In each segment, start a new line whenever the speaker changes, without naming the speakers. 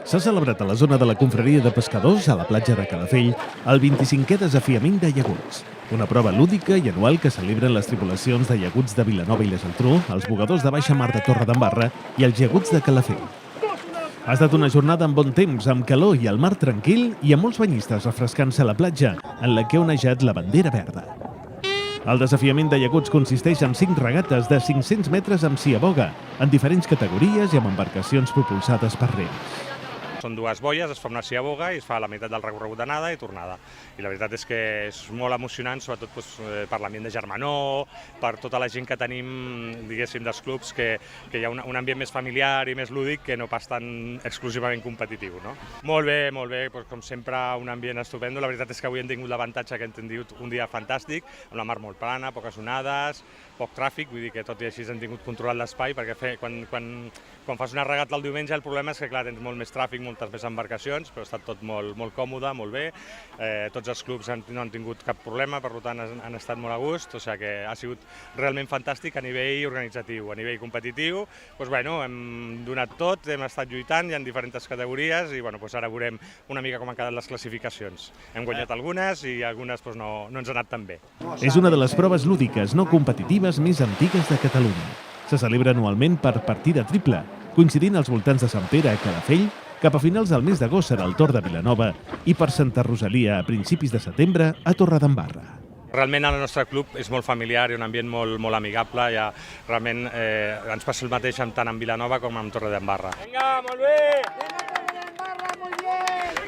S'ha celebrat a la zona de la confraria de pescadors, a la platja de Calafell, el 25è desafiament de llaguts. Una prova lúdica i anual que celebren les tripulacions de llaguts de Vilanova i la Geltrú, els bugadors de baixa mar de Torredembarra i els llaguts de Calafell. Ha estat una jornada amb bon temps, amb calor i el mar tranquil i amb molts banyistes refrescant-se a la platja, en la que ha onejat la bandera verda. El desafiament de llaguts consisteix en 5 regates de 500 metres amb ciaboga, en diferents categories i amb embarcacions propulsades per rems.
Són 2 boies, es fa una ciaboga i es fa la meitat del recorregut d'anada i tornada. I la veritat és que és molt emocionant, sobretot per l'ambient de germanor, per tota la gent que tenim, diguéssim, dels clubs, que hi ha un ambient més familiar i més lúdic que no pas tan exclusivament competitiu. No? Molt bé, com sempre un ambient estupendo. La veritat és que avui hem tingut l'avantatge que hem tingut un dia fantàstic, amb la mar molt plana, poques onades, poc tràfic, vull dir que tot i així hem tingut controlat l'espai, perquè quan fas una regata el diumenge el problema és que clar, tens molt més tràfic, moltes més embarcacions, però ha estat tot molt còmode, molt bé. Tots els clubs no han tingut cap problema, per tant han estat molt a gust, o sigui que ha sigut realment fantàstic a nivell organitzatiu. A nivell competitiu, hem donat tot, hem estat lluitant, hi ha diferents categories i ara veurem una mica com han quedat les classificacions. Hem guanyat algunes i algunes no ens han anat tan bé.
És una de les proves lúdiques no competitives més antigues de Catalunya. Se celebra anualment per partida triple, coincidint als voltants de Sant Pere a Calafell, cap a finals del mes d'agost serà el Tor de Vilanova i per Santa Rosalia a principis de setembre a Torredembarra.
Realment el nostre club és molt familiar i un ambient molt amigable. Realment ens passa el mateix tant en Vilanova com en Torredembarra. Vinga, molt bé!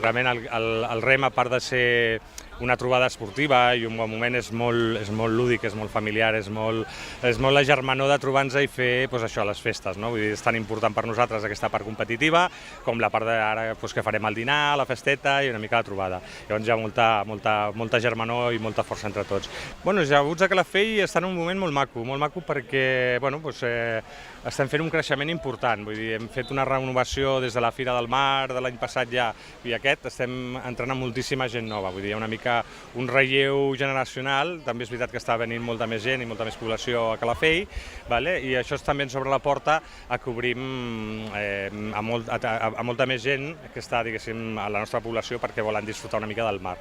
Realment el rem, a part de ser una trobada esportiva i un bon moment, és molt lúdic, és molt familiar, és molt la germanor de trobar-nos i fer les festes. Vull dir, és tan important per nosaltres aquesta part competitiva com la part d'ara que farem el dinar, la festeta i una mica la trobada. Llavors hi ha molta germanor i molta força entre tots. Els llaguts de Calafell estan en un moment molt maco perquè estem fent un creixement important. Vull dir, hem fet una renovació des de la Fira del Mar de l'any passat ja i estem entrant amb moltíssima gent nova. Vull dir, hi ha una mica un relleu generacional, també és veritat que està venint molta més gent i molta més població a Calafell, i això també ens obre la porta a que obrim a molta més gent que està, diguéssim, a la nostra població perquè volen disfrutar una mica del mar.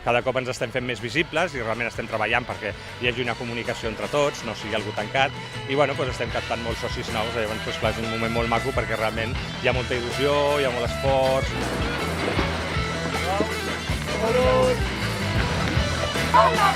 Cada cop ens estem fent més visibles i realment estem treballant perquè hi hagi una comunicació entre tots, no sigui algú tancat, i estem captant molts socis nous, llavors és un moment molt maco perquè realment hi ha molta il·lusió, hi ha molt esforç.
¡Vamos!